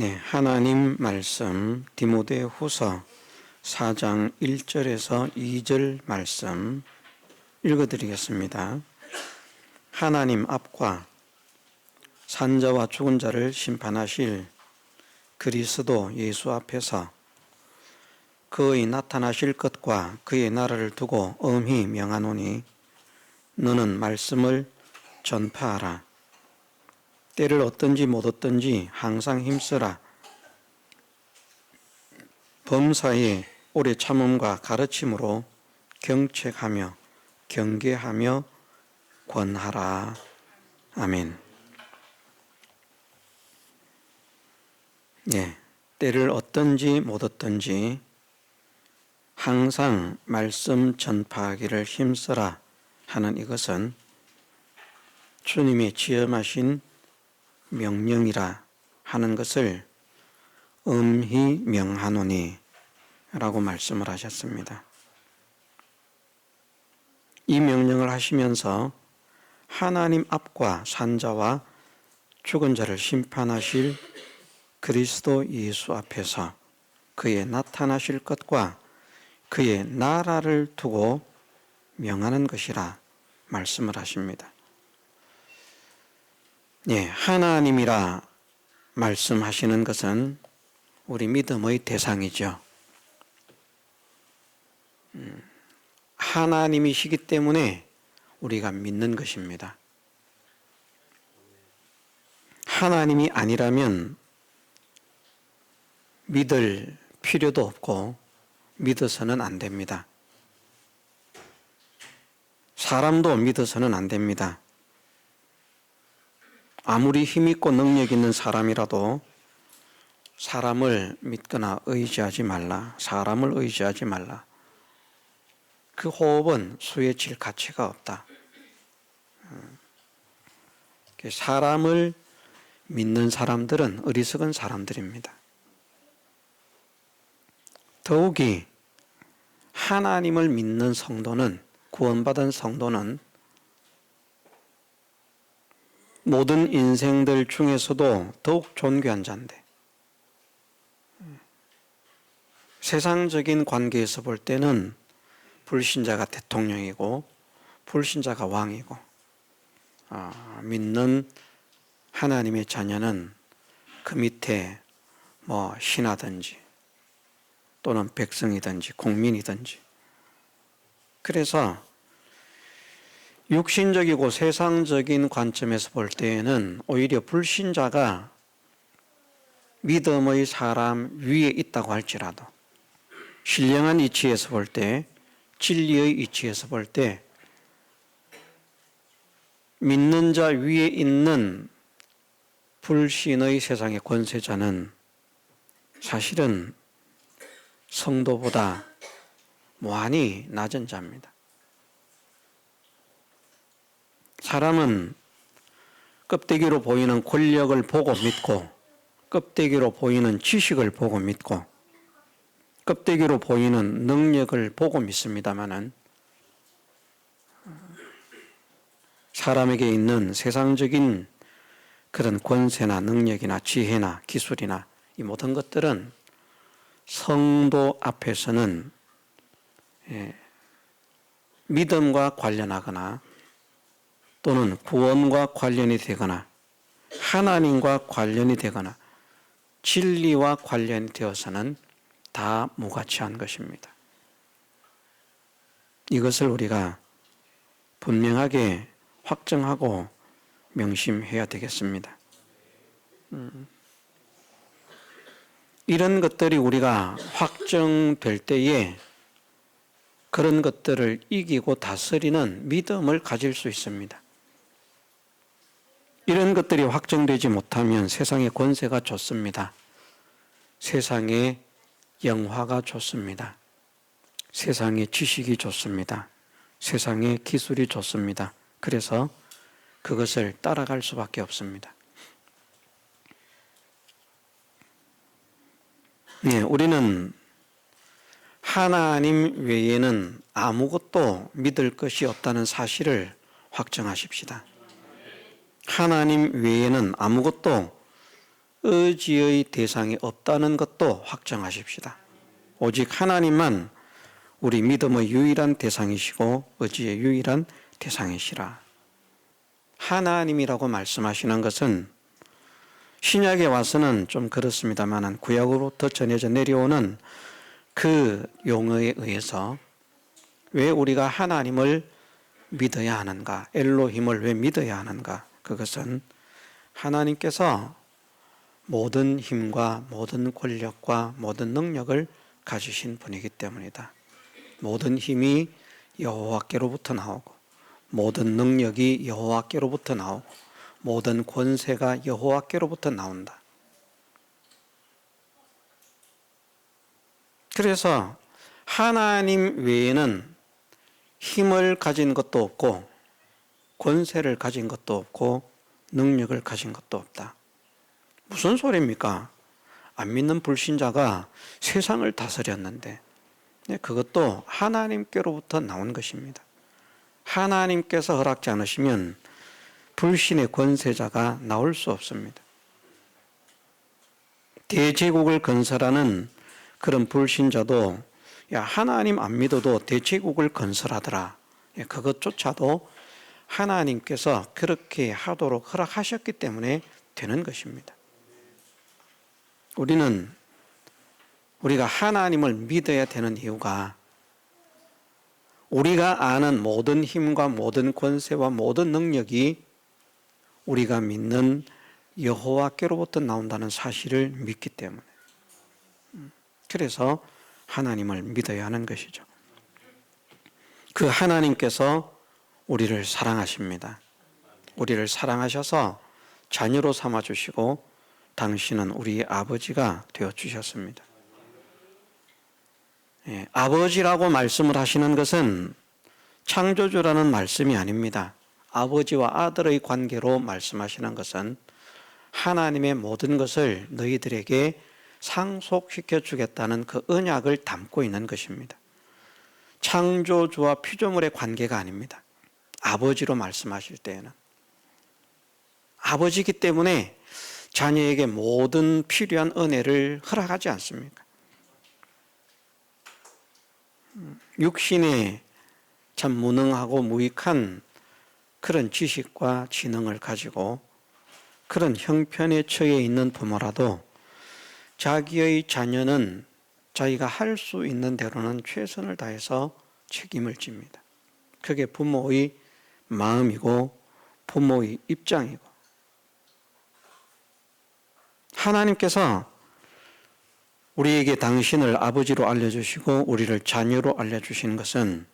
네, 하나님 말씀 디모데후서 4장 1절에서 2절 말씀 읽어드리겠습니다. 하나님 앞과 산자와 죽은 자를 심판하실 그리스도 예수 앞에서 그의 나타나실 것과 그의 나라를 두고 엄히 명하노니 너는 말씀을 전파하라. 때를 얻든지 못 얻든지 항상 힘쓰라. 범사에 오래 참음과 가르침으로 경책하며 경계하며 권하라. 아멘. 네, 때를 얻든지 못 얻든지 항상 말씀 전파하기를 힘쓰라 하는 이것은 주님이 지엄하신 명령이라 하는 것을 엄히 명하노니 라고 말씀을 하셨습니다. 이 명령을 하시면서 하나님 앞과 산자와 죽은 자를 심판하실 그리스도 예수 앞에서 그의 나타나실 것과 그의 나라를 두고 명하는 것이라 말씀을 하십니다. 예, 하나님이라 말씀하시는 것은 우리 믿음의 대상이죠. 하나님이시기 때문에 우리가 믿는 것입니다. 하나님이 아니라면 믿을 필요도 없고 믿어서는 안 됩니다. 사람도 믿어서는 안 됩니다. 아무리 힘있고 능력 있는 사람이라도 사람을 믿거나 의지하지 말라. 사람을 의지하지 말라. 그 호흡은 수에 칠 가치가 없다. 사람을 믿는 사람들은 어리석은 사람들입니다. 더욱이 하나님을 믿는 성도는, 구원받은 성도는 모든 인생들 중에서도 더욱 존귀한 자인데, 세상적인 관계에서 볼 때는 불신자가 대통령이고 불신자가 왕이고, 믿는 하나님의 자녀는 그 밑에 신하든지 또는 백성이든지 국민이든지, 그래서 육신적이고 세상적인 관점에서 볼 때에는 오히려 불신자가 믿음의 사람 위에 있다고 할지라도 신령한 이치에서 볼 때, 진리의 이치에서 볼 때 믿는 자 위에 있는 불신의 세상의 권세자는 사실은 성도보다 무한히 낮은 자입니다. 사람은 껍데기로 보이는 권력을 보고 믿고, 껍데기로 보이는 지식을 보고 믿고, 껍데기로 보이는 능력을 보고 믿습니다마는 사람에게 있는 세상적인 그런 권세나 능력이나 지혜나 기술이나 이 모든 것들은 성도 앞에서는 믿음과 관련하거나 또는 구원과 관련이 되거나 하나님과 관련이 되거나 진리와 관련이 되어서는 다 무가치한 것입니다. 이것을 우리가 분명하게 확정하고 명심해야 되겠습니다. 이런 것들이 우리가 확정될 때에 그런 것들을 이기고 다스리는 믿음을 가질 수 있습니다. 이런 것들이 확정되지 못하면 세상의 권세가 좋습니다. 세상의 영화가 좋습니다. 세상의 지식이 좋습니다. 세상의 기술이 좋습니다. 그래서 그것을 따라갈 수밖에 없습니다. 네, 우리는 하나님 외에는 아무것도 믿을 것이 없다는 사실을 확정하십시다. 하나님 외에는 아무것도 의지의 대상이 없다는 것도 확정하십시다. 오직 하나님만 우리 믿음의 유일한 대상이시고 의지의 유일한 대상이시라. 하나님이라고 말씀하시는 것은 신약에 와서는 좀 그렇습니다만 구약으로부터 전해져 내려오는 그 용어에 의해서 왜 우리가 하나님을 믿어야 하는가, 엘로힘을 왜 믿어야 하는가, 그것은 하나님께서 모든 힘과 모든 권력과 모든 능력을 가지신 분이기 때문이다. 모든 힘이 여호와께로부터 나오고 모든 능력이 여호와께로부터 나오고 모든 권세가 여호와께로부터 나온다. 그래서 하나님 외에는 힘을 가진 것도 없고 권세를 가진 것도 없고 능력을 가진 것도 없다. 무슨 소리입니까? 안 믿는 불신자가 세상을 다스렸는데 그것도 하나님께로부터 나온 것입니다. 하나님께서 허락지 않으시면 불신의 권세자가 나올 수 없습니다. 대제국을 건설하는 그런 불신자도 야, 하나님 안 믿어도 대제국을 건설하더라. 그것조차도 하나님께서 그렇게 하도록 허락하셨기 때문에 되는 것입니다. 우리가 하나님을 믿어야 되는 이유가 우리가 아는 모든 힘과 모든 권세와 모든 능력이 우리가 믿는 여호와께로부터 나온다는 사실을 믿기 때문에, 그래서 하나님을 믿어야 하는 것이죠. 그 하나님께서 우리를 사랑하십니다. 우리를 사랑하셔서 자녀로 삼아주시고 당신은 우리의 아버지가 되어주셨습니다. 아버지라고 말씀을 하시는 것은 창조주라는 말씀이 아닙니다. 아버지와 아들의 관계로 말씀하시는 것은 하나님의 모든 것을 너희들에게 상속시켜 주겠다는 그 언약을 담고 있는 것입니다. 창조주와 피조물의 관계가 아닙니다. 아버지로 말씀하실 때에는 아버지이기 때문에 자녀에게 모든 필요한 은혜를 허락하지 않습니까? 육신에 참 무능하고 무익한 그런 지식과 지능을 가지고 그런 형편에 처해 있는 부모라도 자기의 자녀는 자기가 할 수 있는 대로는 최선을 다해서 책임을 집니다. 그게 부모의 마음이고 부모의 입장이고, 하나님께서 우리에게 당신을 아버지로 알려주시고 우리를 자녀로 알려주시는 것은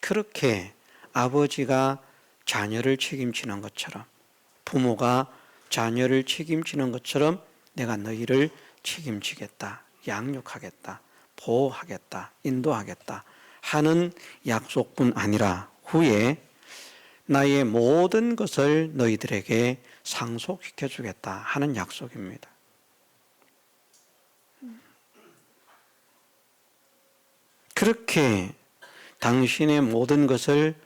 그렇게 아버지가 자녀를 책임지는 것처럼, 부모가 자녀를 책임지는 것처럼 내가 너희를 책임지겠다, 양육하겠다, 보호하겠다, 인도하겠다 하는 약속뿐 아니라 후에 나의 모든 것을 너희들에게 상속시켜 주겠다 하는 약속입니다. 그렇게 당신의 모든 것을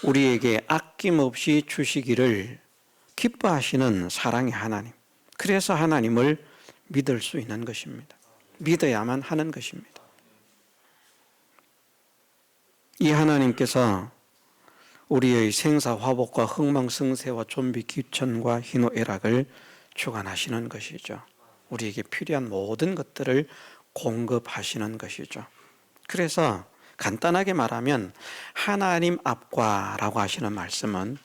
우리에게 아낌없이 주시기를 기뻐하시는 사랑의 하나님, 그래서 하나님을 믿을 수 있는 것입니다. 믿어야만 하는 것입니다. 이 하나님께서 우리의 생사화복과 흥망성쇠와 존비 귀천과 희노애락을 주관하시는 것이죠. 우리에게 필요한 모든 것들을 공급하시는 것이죠. 그래서 간단하게 말하면 하나님 앞과라고 하시는 말씀은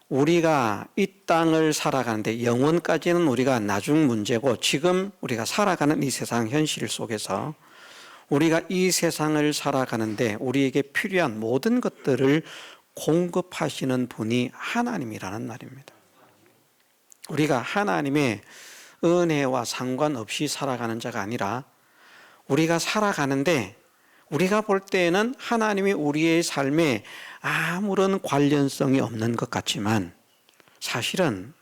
우리가 이 땅을 살아가는데, 영원까지는 우리가 나중 문제고 지금 우리가 살아가는 이 세상 현실 속에서 우리가 이 세상을 살아가는데 우리에게 필요한 모든 것들을 공급하시는 분이 하나님이라는 말입니다. 우리가 하나님의 은혜와 상관없이 살아가는 자가 아니라 우리가 살아가는데 우리가 볼 때에는 하나님이 우리의 삶에 아무런 관련성이 없는 것 같지만 사실은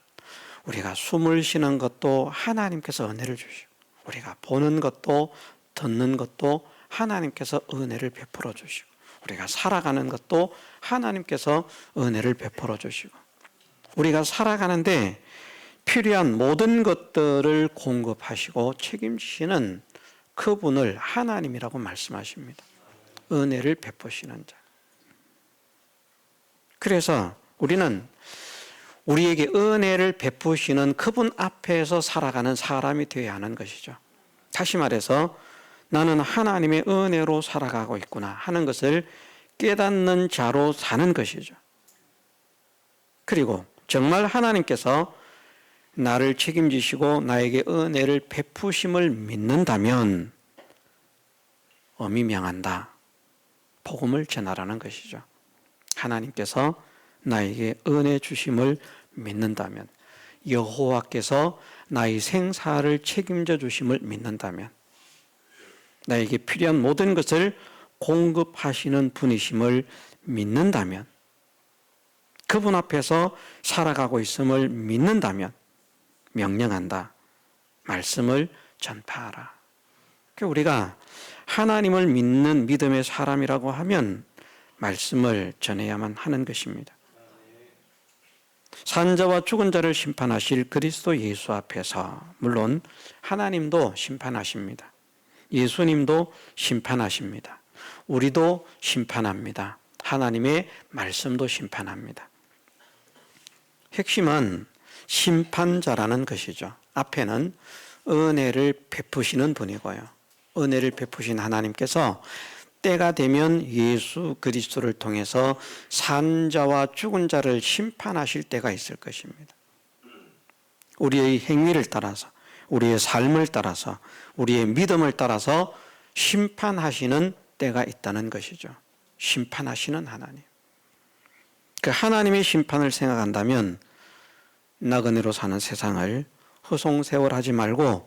우리가 숨을 쉬는 것도 하나님께서 은혜를 주시고 우리가 보는 것도 듣는 것도 하나님께서 은혜를 베풀어 주시고 우리가 살아가는 것도 하나님께서 은혜를 베풀어 주시고 우리가 살아가는데 필요한 모든 것들을 공급하시고 책임지시는 그분을 하나님이라고 말씀하십니다. 은혜를 베푸시는 자. 그래서 우리는 우리에게 은혜를 베푸시는 그분 앞에서 살아가는 사람이 되어야 하는 것이죠. 다시 말해서 나는 하나님의 은혜로 살아가고 있구나 하는 것을 깨닫는 자로 사는 것이죠. 그리고 정말 하나님께서 나를 책임지시고 나에게 은혜를 베푸심을 믿는다면 엄히 명한다. 복음을 전하라는 것이죠. 하나님께서 나에게 은혜 주심을 믿는다면, 여호와께서 나의 생사를 책임져 주심을 믿는다면, 나에게 필요한 모든 것을 공급하시는 분이심을 믿는다면, 그분 앞에서 살아가고 있음을 믿는다면 명령한다. 말씀을 전파하라. 우리가 하나님을 믿는 믿음의 사람이라고 하면 말씀을 전해야만 하는 것입니다. 산자와 죽은 자를 심판하실 그리스도 예수 앞에서 물론 하나님도 심판하십니다. 예수님도 심판하십니다. 우리도 심판합니다. 하나님의 말씀도 심판합니다. 핵심은 심판자라는 것이죠. 앞에는 은혜를 베푸시는 분이고요. 은혜를 베푸신 하나님께서 때가 되면 예수 그리스도를 통해서 산자와 죽은 자를 심판하실 때가 있을 것입니다. 우리의 행위를 따라서, 우리의 삶을 따라서, 우리의 믿음을 따라서 심판하시는 때가 있다는 것이죠. 심판하시는 하나님. 그 하나님의 심판을 생각한다면 나그네로 사는 세상을 허송세월하지 말고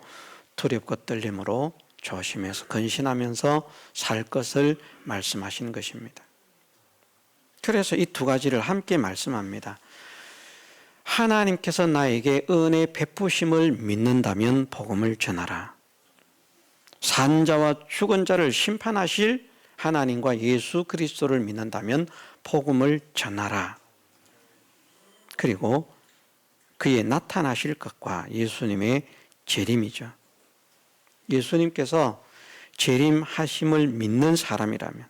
두렵고 떨림으로 조심해서 근신하면서 살 것을 말씀하신 것입니다. 그래서 이 두 가지를 함께 말씀합니다. 하나님께서 나에게 은혜 베푸심을 믿는다면 복음을 전하라. 산자와 죽은 자를 심판하실 하나님과 예수 그리스도를 믿는다면 복음을 전하라. 그리고 그의 나타나실 것과 예수님의 재림이죠. 예수님께서 재림하심을 믿는 사람이라면,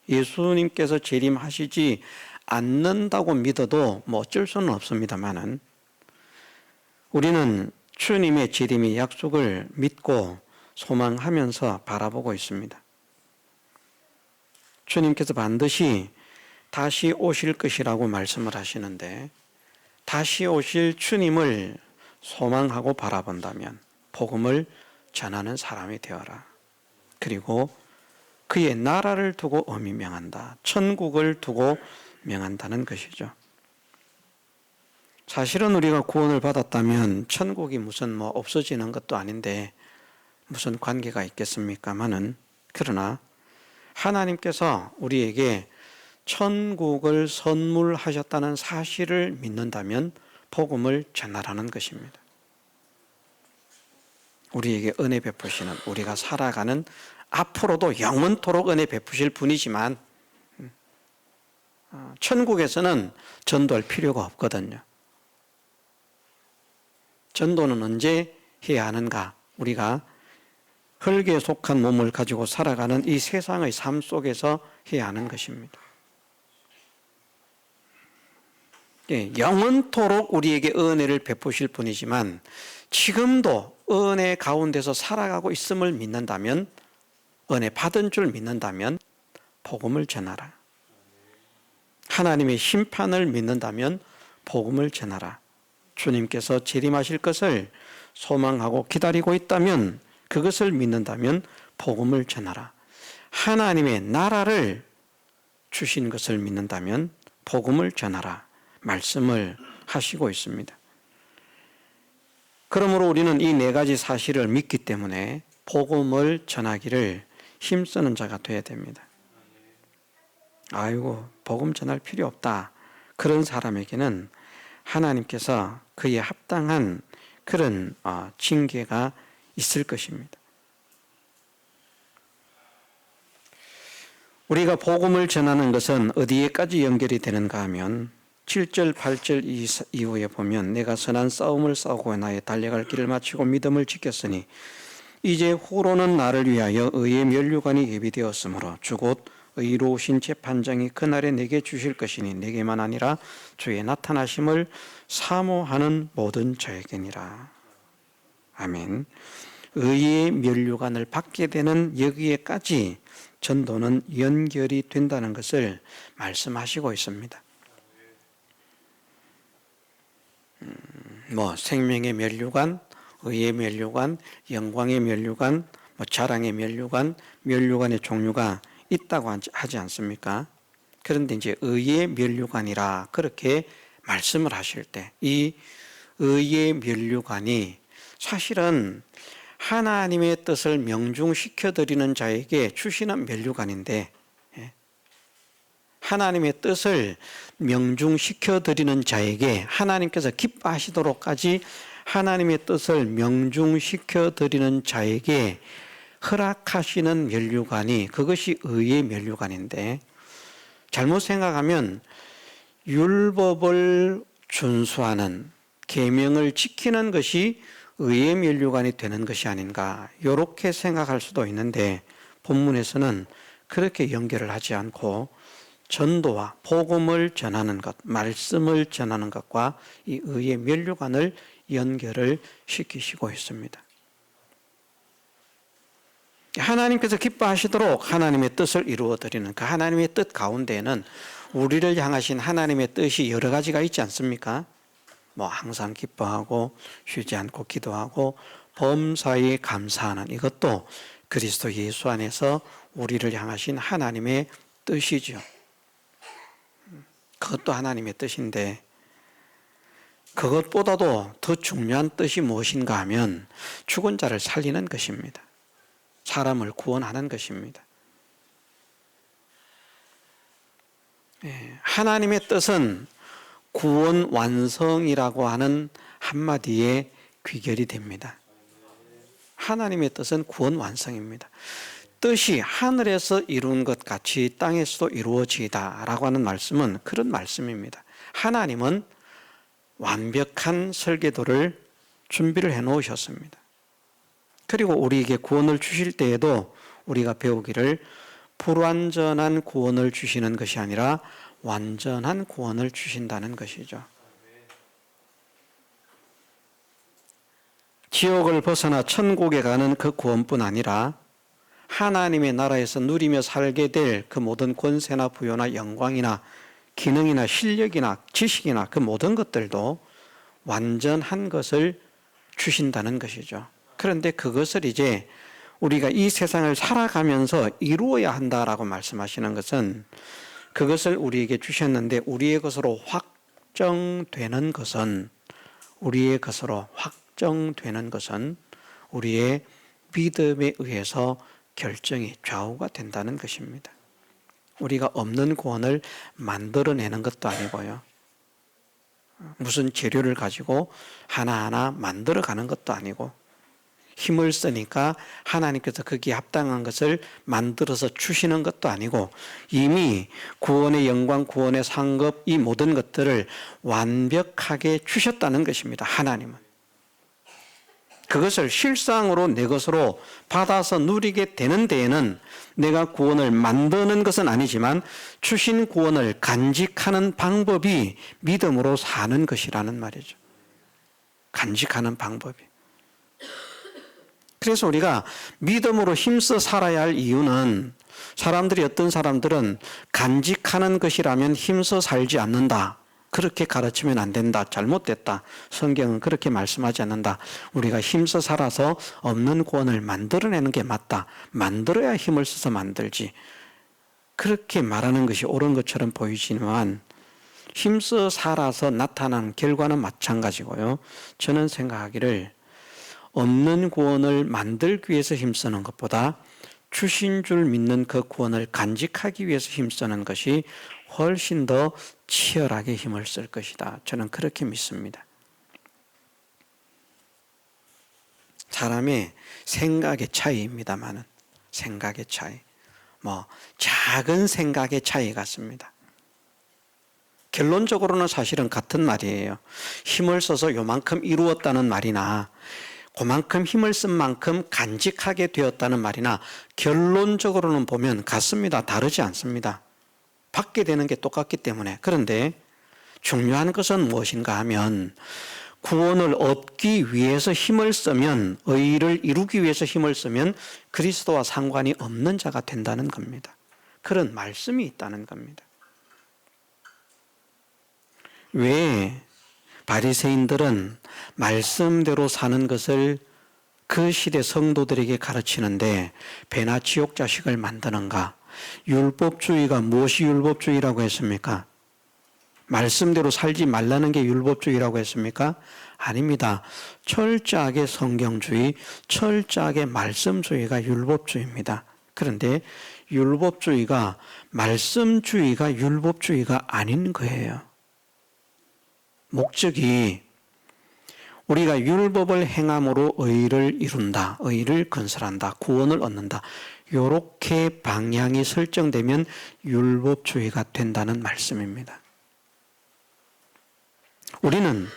예수님께서 재림하시지 않는다고 믿어도 어쩔 수는 없습니다만은 우리는 주님의 재림의 약속을 믿고 소망하면서 바라보고 있습니다. 주님께서 반드시 다시 오실 것이라고 말씀을 하시는데, 다시 오실 주님을 소망하고 바라본다면 복음을 전하는 사람이 되어라. 그리고 그의 나라를 두고 엄히 명한다. 천국을 두고 명한다는 것이죠. 사실은 우리가 구원을 받았다면 천국이 무슨 없어지는 것도 아닌데 무슨 관계가 있겠습니까마는, 그러나 하나님께서 우리에게 천국을 선물하셨다는 사실을 믿는다면 복음을 전하라는 것입니다. 우리에게 은혜 베푸시는, 우리가 살아가는 앞으로도 영원토록 은혜 베푸실 분이지만 천국에서는 전도할 필요가 없거든요. 전도는 언제 해야 하는가? 우리가 흙에 속한 몸을 가지고 살아가는 이 세상의 삶 속에서 해야 하는 것입니다. 영원토록 우리에게 은혜를 베푸실 분이지만 지금도 은혜 가운데서 살아가고 있음을 믿는다면, 은혜 받은 줄 믿는다면 복음을 전하라. 하나님의 심판을 믿는다면 복음을 전하라. 주님께서 재림하실 것을 소망하고 기다리고 있다면, 그것을 믿는다면 복음을 전하라. 하나님의 나라를 주신 것을 믿는다면 복음을 전하라. 말씀을 하시고 있습니다. 그러므로 우리는 이 네 가지 사실을 믿기 때문에 복음을 전하기를 힘쓰는 자가 되어야 됩니다. 아이고, 복음 전할 필요 없다. 그런 사람에게는 하나님께서 그에 합당한 그런 징계가 있을 것입니다. 우리가 복음을 전하는 것은 어디에까지 연결이 되는가 하면 7절 8절 이후에 보면 내가 선한 싸움을 싸우고 나의 달려갈 길을 마치고 믿음을 지켰으니 이제 후로는 나를 위하여 의의 면류관이 예비되었으므로 주 곧 의로우신 재판장이 그날에 내게 주실 것이니 내게만 아니라 주의 나타나심을 사모하는 모든 자에게니라. 아멘. 의의 면류관을 받게 되는 여기에까지 전도는 연결이 된다는 것을 말씀하시고 있습니다. 생명의 면류관, 의의 면류관, 영광의 면류관, 자랑의 면류관, 면류관의 종류가 있다고 하지 않습니까? 그런데 이제 의의 면류관이라 그렇게 말씀을 하실 때 이 의의 면류관이 사실은 하나님의 뜻을 명중시켜 드리는 자에게 주시는 면류관인데, 하나님의 뜻을 명중시켜 드리는 자에게 하나님께서 기뻐하시도록까지 하나님의 뜻을 명중시켜 드리는 자에게 허락하시는 면류관이 그것이 의의 면류관인데, 잘못 생각하면 율법을 준수하는 계명을 지키는 것이 의의 면류관이 되는 것이 아닌가 이렇게 생각할 수도 있는데, 본문에서는 그렇게 연결을 하지 않고 전도와 복음을 전하는 것, 말씀을 전하는 것과 이 의의 면류관을 연결을 시키시고 있습니다. 하나님께서 기뻐하시도록 하나님의 뜻을 이루어드리는 그 하나님의 뜻 가운데에는 우리를 향하신 하나님의 뜻이 여러 가지가 있지 않습니까? 항상 기뻐하고 쉬지 않고 기도하고 범사에 감사하는, 이것도 그리스도 예수 안에서 우리를 향하신 하나님의 뜻이죠. 그것도 하나님의 뜻인데, 그것보다도 더 중요한 뜻이 무엇인가 하면 죽은 자를 살리는 것입니다. 사람을 구원하는 것입니다. 하나님의 뜻은 구원 완성이라고 하는 한마디에 귀결이 됩니다. 하나님의 뜻은 구원 완성입니다. 뜻이 하늘에서 이룬 것 같이 땅에서도 이루어지다라고 하는 말씀은 그런 말씀입니다. 하나님은 완벽한 설계도를 준비를 해 놓으셨습니다. 그리고 우리에게 구원을 주실 때에도 우리가 배우기를 불완전한 구원을 주시는 것이 아니라 완전한 구원을 주신다는 것이죠. 지옥을 벗어나 천국에 가는 그 구원뿐 아니라 하나님의 나라에서 누리며 살게 될 그 모든 권세나 부요나 영광이나 기능이나 실력이나 지식이나 그 모든 것들도 완전한 것을 주신다는 것이죠. 그런데 그것을 이제 우리가 이 세상을 살아가면서 이루어야 한다라고 말씀하시는 것은, 그것을 우리에게 주셨는데 우리의 것으로 확정되는 것은 우리의 믿음에 의해서 결정이 좌우가 된다는 것입니다. 우리가 없는 구원을 만들어내는 것도 아니고요, 무슨 재료를 가지고 하나하나 만들어가는 것도 아니고, 힘을 쓰니까 하나님께서 거기에 합당한 것을 만들어서 주시는 것도 아니고, 이미 구원의 영광, 구원의 상급, 이 모든 것들을 완벽하게 주셨다는 것입니다. 하나님은 그것을 실상으로 내 것으로 받아서 누리게 되는 데에는 내가 구원을 만드는 것은 아니지만 주신 구원을 간직하는 방법이 믿음으로 사는 것이라는 말이죠. 간직하는 방법이. 그래서 우리가 믿음으로 힘써 살아야 할 이유는, 어떤 사람들은 간직하는 것이라면 힘써 살지 않는다, 그렇게 가르치면 안 된다, 잘못됐다, 성경은 그렇게 말씀하지 않는다, 우리가 힘써 살아서 없는 구원을 만들어내는 게 맞다, 만들어야 힘을 써서 만들지, 그렇게 말하는 것이 옳은 것처럼 보이지만 힘써 살아서 나타나는 결과는 마찬가지고요. 저는 생각하기를 없는 구원을 만들기 위해서 힘쓰는 것보다 주신 줄 믿는 그 구원을 간직하기 위해서 힘쓰는 것이 훨씬 더 치열하게 힘을 쓸 것이다, 저는 그렇게 믿습니다. 사람의 생각의 차이입니다만은, 생각의 차이, 작은 생각의 차이 같습니다. 결론적으로는 사실은 같은 말이에요. 힘을 써서 요만큼 이루었다는 말이나 그만큼 힘을 쓴 만큼 간직하게 되었다는 말이나 결론적으로는 보면 같습니다. 다르지 않습니다. 받게 되는 게 똑같기 때문에. 그런데 중요한 것은 무엇인가 하면 구원을 얻기 위해서 힘을 쓰면, 의를 이루기 위해서 힘을 쓰면 그리스도와 상관이 없는 자가 된다는 겁니다. 그런 말씀이 있다는 겁니다. 왜 바리새인들은 말씀대로 사는 것을 그 시대 성도들에게 가르치는데 배나 지옥 자식을 만드는가? 율법주의가 무엇이 율법주의라고 했습니까? 말씀대로 살지 말라는 게 율법주의라고 했습니까? 아닙니다. 철저하게 성경주의, 철저하게 말씀주의가 율법주의입니다. 그런데 율법주의가 말씀주의가 율법주의가 아닌 거예요. 목적이 우리가 율법을 행함으로 의를 이룬다, 의를 건설한다, 구원을 얻는다. 이렇게 방향이 설정되면 율법주의가 된다는 말씀입니다. 우리는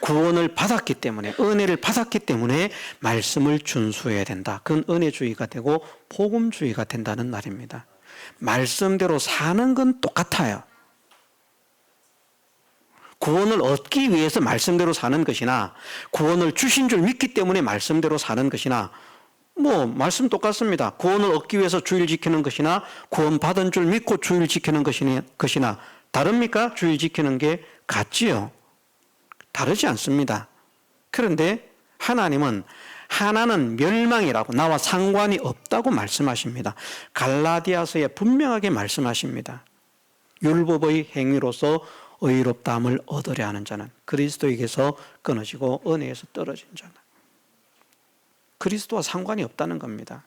구원을 받았기 때문에, 은혜를 받았기 때문에 말씀을 준수해야 된다. 그건 은혜주의가 되고 복음주의가 된다는 말입니다. 말씀대로 사는 건 똑같아요. 구원을 얻기 위해서 말씀대로 사는 것이나 구원을 주신 줄 믿기 때문에 말씀대로 사는 것이나 말씀 똑같습니다. 구원을 얻기 위해서 주일 지키는 것이나 구원 받은 줄 믿고 주일 지키는 것이나 다릅니까? 주일 지키는 게 같지요. 다르지 않습니다. 그런데 하나님은 하나는 멸망이라고 나와 상관이 없다고 말씀하십니다. 갈라디아서에 분명하게 말씀하십니다. 율법의 행위로서 의롭다함을 얻으려 하는 자는 그리스도에게서 끊어지고 은혜에서 떨어진 자는 그리스도와 상관이 없다는 겁니다.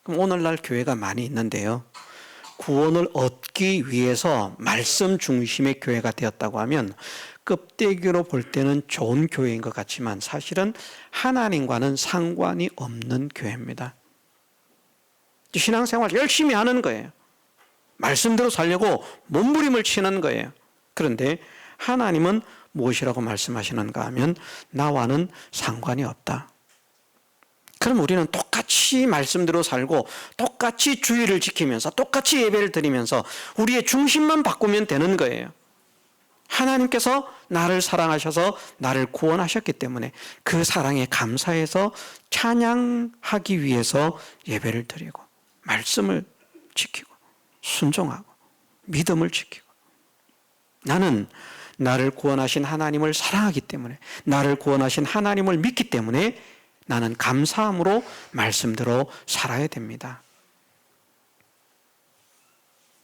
그럼 오늘날 교회가 많이 있는데요. 구원을 얻기 위해서 말씀 중심의 교회가 되었다고 하면 껍데기로 볼 때는 좋은 교회인 것 같지만 사실은 하나님과는 상관이 없는 교회입니다. 신앙생활 열심히 하는 거예요. 말씀대로 살려고 몸부림을 치는 거예요. 그런데 하나님은 무엇이라고 말씀하시는가 하면 나와는 상관이 없다. 그럼 우리는 똑같이 말씀대로 살고 똑같이 주의를 지키면서 똑같이 예배를 드리면서 우리의 중심만 바꾸면 되는 거예요. 하나님께서 나를 사랑하셔서 나를 구원하셨기 때문에 그 사랑에 감사해서 찬양하기 위해서 예배를 드리고 말씀을 지키고 순종하고 믿음을 지키고 나는 나를 구원하신 하나님을 사랑하기 때문에 나를 구원하신 하나님을 믿기 때문에 나는 감사함으로 말씀대로 살아야 됩니다.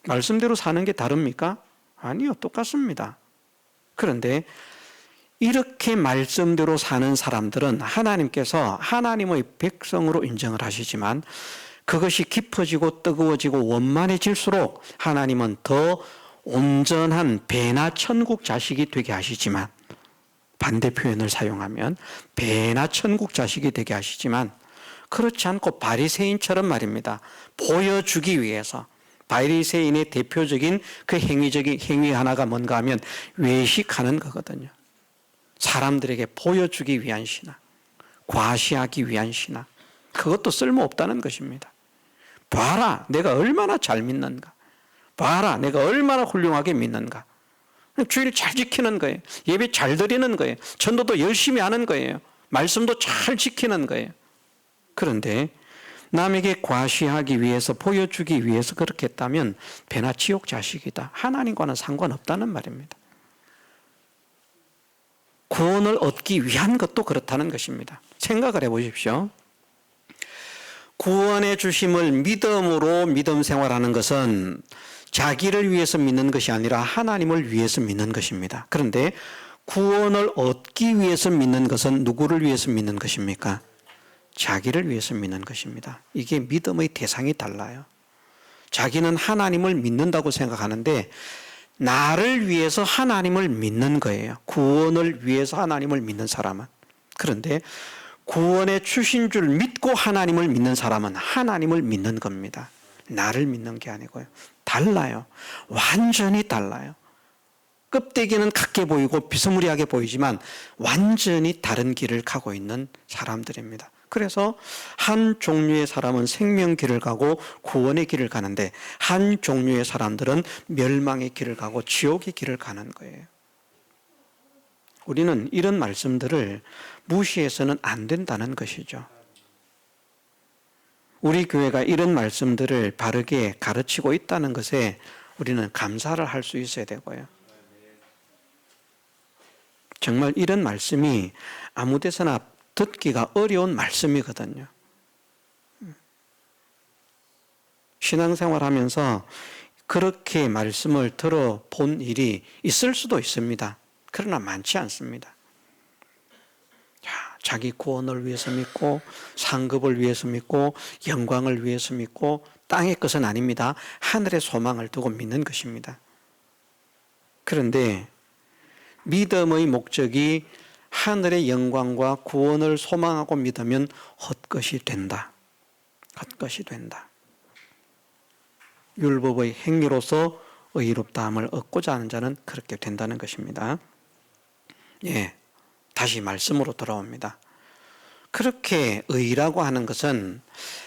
말씀대로 사는 게 다릅니까? 아니요, 똑같습니다. 그런데 이렇게 말씀대로 사는 사람들은 하나님께서 하나님의 백성으로 인정을 하시지만 그것이 깊어지고 뜨거워지고 원만해질수록 하나님은 더 온전한 배나 천국 자식이 되게 하시지만 반대 표현을 사용하면 배나 천국 자식이 되게 하시지만 그렇지 않고 바리새인처럼 말입니다. 보여주기 위해서 바리새인의 대표적인 그 행위 하나가 뭔가 하면 외식하는 거거든요. 사람들에게 보여주기 위한 신앙, 과시하기 위한 신앙, 그것도 쓸모없다는 것입니다. 봐라, 내가 얼마나 잘 믿는가. 봐라, 내가 얼마나 훌륭하게 믿는가. 주일 잘 지키는 거예요. 예배 잘 드리는 거예요. 전도도 열심히 하는 거예요. 말씀도 잘 지키는 거예요. 그런데 남에게 과시하기 위해서 보여주기 위해서 그렇게 했다면 배나 지옥 자식이다. 하나님과는 상관없다는 말입니다. 구원을 얻기 위한 것도 그렇다는 것입니다. 생각을 해보십시오. 구원의 주심을 믿음으로 믿음 생활하는 것은 자기를 위해서 믿는 것이 아니라 하나님을 위해서 믿는 것입니다. 그런데 구원을 얻기 위해서 믿는 것은 누구를 위해서 믿는 것입니까? 자기를 위해서 믿는 것입니다. 이게 믿음의 대상이 달라요. 자기는 하나님을 믿는다고 생각하는데 나를 위해서 하나님을 믿는 거예요. 구원을 위해서 하나님을 믿는 사람은. 그런데 구원의 주신 줄 믿고 하나님을 믿는 사람은 하나님을 믿는 겁니다. 나를 믿는 게 아니고요. 달라요. 완전히 달라요. 껍데기는 같게 보이고 비스무리하게 보이지만 완전히 다른 길을 가고 있는 사람들입니다. 그래서 한 종류의 사람은 생명 길을 가고 구원의 길을 가는데 한 종류의 사람들은 멸망의 길을 가고 지옥의 길을 가는 거예요. 우리는 이런 말씀들을 무시해서는 안 된다는 것이죠. 우리 교회가 이런 말씀들을 바르게 가르치고 있다는 것에 우리는 감사를 할 수 있어야 되고요. 정말 이런 말씀이 아무 데서나 듣기가 어려운 말씀이거든요. 신앙생활 하면서 그렇게 말씀을 들어본 일이 있을 수도 있습니다. 그러나 많지 않습니다. 자기 구원을 위해서 믿고 상급을 위해서 믿고 영광을 위해서 믿고 땅의 것은 아닙니다. 하늘의 소망을 두고 믿는 것입니다. 그런데 믿음의 목적이 하늘의 영광과 구원을 소망하고 믿으면 헛것이 된다. 헛것이 된다. 율법의 행위로서 의롭다함을 얻고자 하는 자는 그렇게 된다는 것입니다. 예, 다시 말씀으로 돌아옵니다. 그렇게 의라고 하는 것은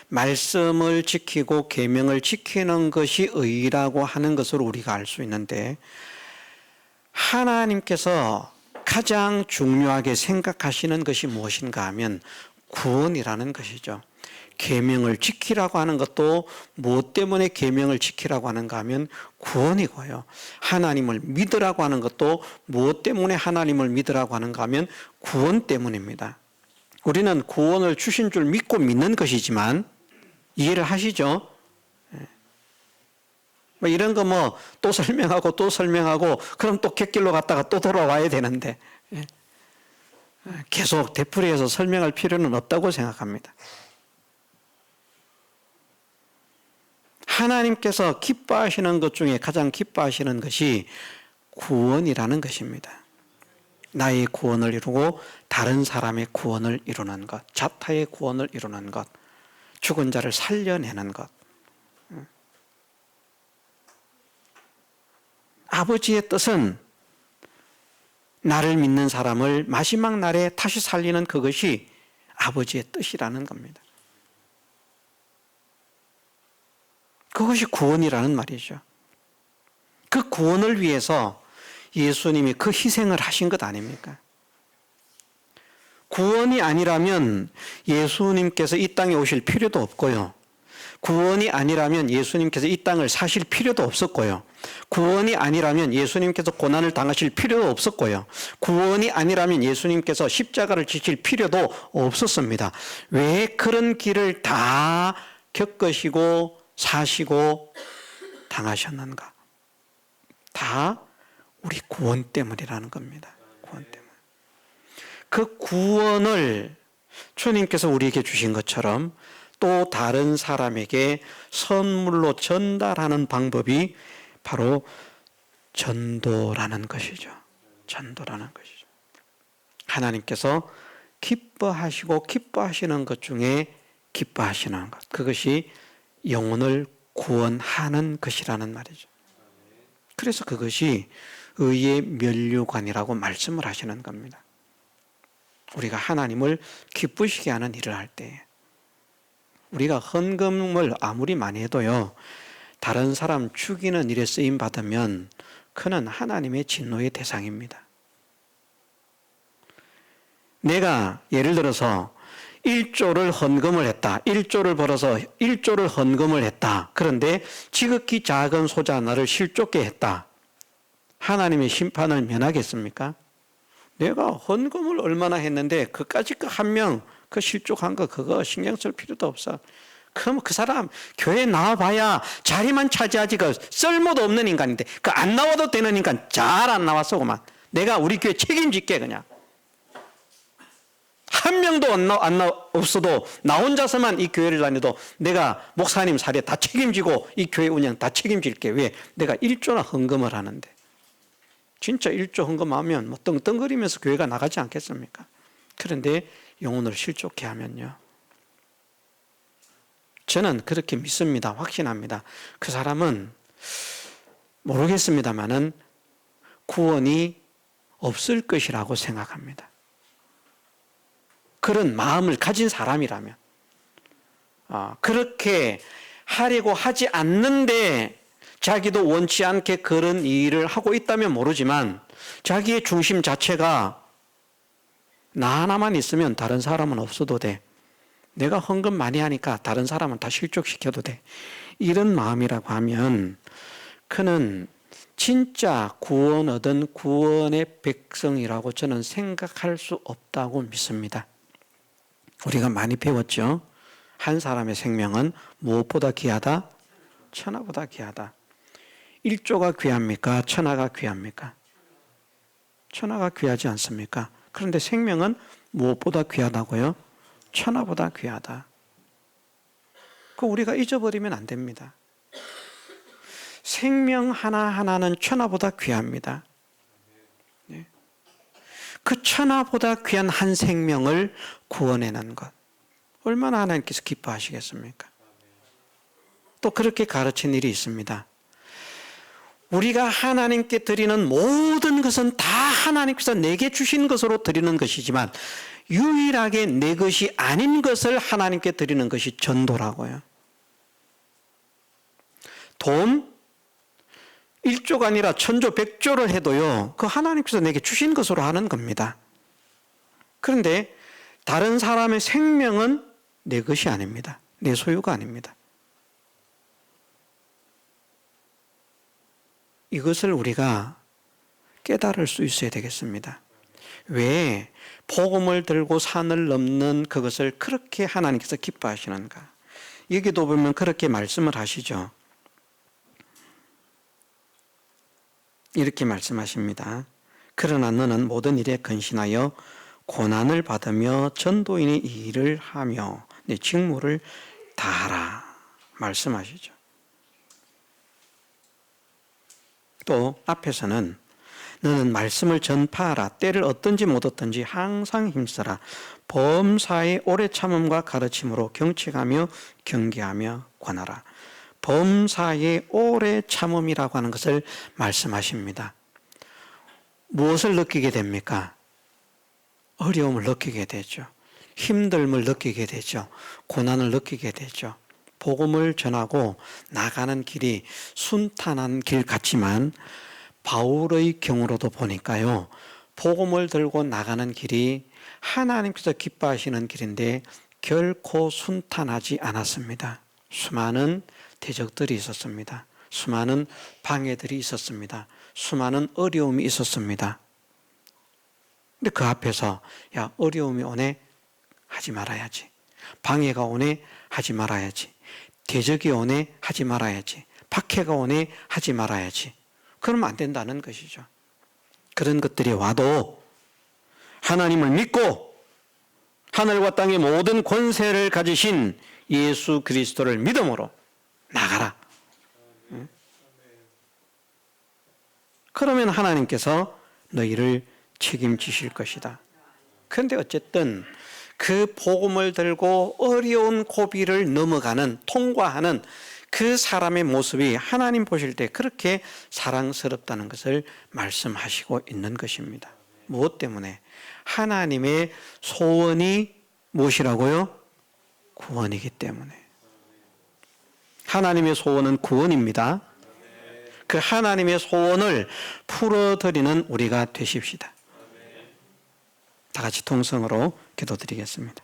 말씀을 지키고 계명을 지키는 것이 의라고 하는 것으로 우리가 알 수 있는데 하나님께서 가장 중요하게 생각하시는 것이 무엇인가 하면 구원이라는 것이죠. 계명을 지키라고 하는 것도 무엇 때문에 계명을 지키라고 하는가 하면 구원이고요. 하나님을 믿으라고 하는 것도 무엇 때문에 하나님을 믿으라고 하는가 하면 구원 때문입니다. 우리는 구원을 주신 줄 믿고 믿는 것이지만 이해를 하시죠? 뭐 이런 거 또 설명하고 또 설명하고 그럼 또 객길로 갔다가 또 돌아와야 되는데 계속 되풀이해서 설명할 필요는 없다고 생각합니다. 하나님께서 기뻐하시는 것 중에 가장 기뻐하시는 것이 구원이라는 것입니다. 나의 구원을 이루고 다른 사람의 구원을 이루는 것, 자타의 구원을 이루는 것, 죽은 자를 살려내는 것. 아버지의 뜻은 나를 믿는 사람을 마지막 날에 다시 살리는 그것이 아버지의 뜻이라는 겁니다. 그것이 구원이라는 말이죠. 그 구원을 위해서 예수님이 그 희생을 하신 것 아닙니까? 구원이 아니라면 예수님께서 이 땅에 오실 필요도 없고요. 구원이 아니라면 예수님께서 이 땅을 사실 필요도 없었고요. 구원이 아니라면 예수님께서 고난을 당하실 필요도 없었고요. 구원이 아니라면 예수님께서 십자가를 지실 필요도 없었습니다. 왜 그런 길을 다 겪으시고 사시고 당하셨는가? 다 우리 구원 때문이라는 겁니다. 구원 때문에. 그 구원을 주님께서 우리에게 주신 것처럼 또 다른 사람에게 선물로 전달하는 방법이 바로 전도라는 것이죠. 전도라는 것이죠. 하나님께서 기뻐하시고 기뻐하시는 것 중에 기뻐하시는 것. 그것이 영혼을 구원하는 것이라는 말이죠. 그래서 그것이 의의 면류관이라고 말씀을 하시는 겁니다. 우리가 하나님을 기쁘시게 하는 일을 할 때 우리가 헌금을 아무리 많이 해도요, 다른 사람 죽이는 일에 쓰임 받으면 그는 하나님의 진노의 대상입니다. 내가 예를 들어서 1조를 헌금을 했다. 1조를 벌어서 1조를 헌금을 했다. 그런데 지극히 작은 소자 하나를 실족게 했다. 하나님의 심판을 면하겠습니까? 내가 헌금을 얼마나 했는데 그까짓 거 한 명 그 실족한 거 그거 신경 쓸 필요도 없어. 그럼 그 사람 교회 나와봐야 자리만 차지하지 그 쓸모도 없는 인간인데 그 안 나와도 되는 인간 잘 안 나왔어 그만. 내가 우리 교회 책임질게 그냥. 한 명도 없어도 나 혼자서만 이 교회를 다녀도 내가 목사님 사례 다 책임지고 이 교회 운영 다 책임질게. 왜? 내가 1조나 헌금을 하는데. 진짜 1조 헌금하면 뭐 떵떵거리면서 교회가 나가지 않겠습니까? 그런데 영혼을 실족해 하면요. 저는 그렇게 믿습니다. 확신합니다. 그 사람은 모르겠습니다만은 구원이 없을 것이라고 생각합니다. 그런 마음을 가진 사람이라면, 그렇게 하려고 하지 않는데 자기도 원치 않게 그런 일을 하고 있다면 모르지만 자기의 중심 자체가 나 하나만 있으면 다른 사람은 없어도 돼. 내가 헌금 많이 하니까 다른 사람은 다 실족시켜도 돼. 이런 마음이라고 하면 그는 진짜 구원 얻은 구원의 백성이라고 저는 생각할 수 없다고 믿습니다. 우리가 많이 배웠죠. 한 사람의 생명은 무엇보다 귀하다? 천하보다 귀하다. 1조가 귀합니까? 천하가 귀합니까? 천하가 귀하지 않습니까? 그런데 생명은 무엇보다 귀하다고요? 천하보다 귀하다. 그 우리가 잊어버리면 안 됩니다. 생명 하나하나는 천하보다 귀합니다. 네. 그 천하보다 귀한 한 생명을 구원해낸 것, 얼마나 하나님께서 기뻐하시겠습니까? 또 그렇게 가르친 일이 있습니다. 우리가 하나님께 드리는 모든 것은 다 하나님께서 내게 주신 것으로 드리는 것이지만 유일하게 내 것이 아닌 것을 하나님께 드리는 것이 전도라고요. 돈 1조가 아니라 1000조, 100조를 해도요, 그 하나님께서 내게 주신 것으로 하는 겁니다. 그런데 다른 사람의 생명은 내 것이 아닙니다. 내 소유가 아닙니다. 이것을 우리가 깨달을 수 있어야 되겠습니다. 왜 복음을 들고 산을 넘는 그것을 그렇게 하나님께서 기뻐하시는가? 여기도 보면 그렇게 말씀을 하시죠. 이렇게 말씀하십니다. 그러나 너는 모든 일에 근신하여 고난을 받으며 전도인의 일을 하며 내 직무를 다하라 말씀하시죠. 또 앞에서는 너는 말씀을 전파하라. 때를 얻든지 못 얻든지 항상 힘써라. 범사의 오래 참음과 가르침으로 경책하며 경계하며 권하라. 범사의 오래 참음이라고 하는 것을 말씀하십니다. 무엇을 느끼게 됩니까? 어려움을 느끼게 되죠. 힘듦을 느끼게 되죠. 고난을 느끼게 되죠. 복음을 전하고 나가는 길이 순탄한 길 같지만 바울의 경우로도 보니까요, 복음을 들고 나가는 길이 하나님께서 기뻐하시는 길인데 결코 순탄하지 않았습니다. 수많은 대적들이 있었습니다. 수많은 방해들이 있었습니다. 수많은 어려움이 있었습니다. 근데 그 앞에서 야, 어려움이 오네? 하지 말아야지. 방해가 오네? 하지 말아야지. 대적이 오네? 하지 말아야지. 박해가 오네? 하지 말아야지. 그러면 안 된다는 것이죠. 그런 것들이 와도 하나님을 믿고 하늘과 땅의 모든 권세를 가지신 예수 그리스도를 믿음으로 나가라. 그러면 하나님께서 너희를 책임지실 것이다. 그런데 어쨌든 그 복음을 들고 어려운 고비를 넘어가는, 통과하는 그 사람의 모습이 하나님 보실 때 그렇게 사랑스럽다는 것을 말씀하시고 있는 것입니다. 무엇 때문에? 하나님의 소원이 무엇이라고요? 구원이기 때문에. 하나님의 소원은 구원입니다. 그 하나님의 소원을 풀어드리는 우리가 되십시다. 다 같이 통성으로 기도드리겠습니다.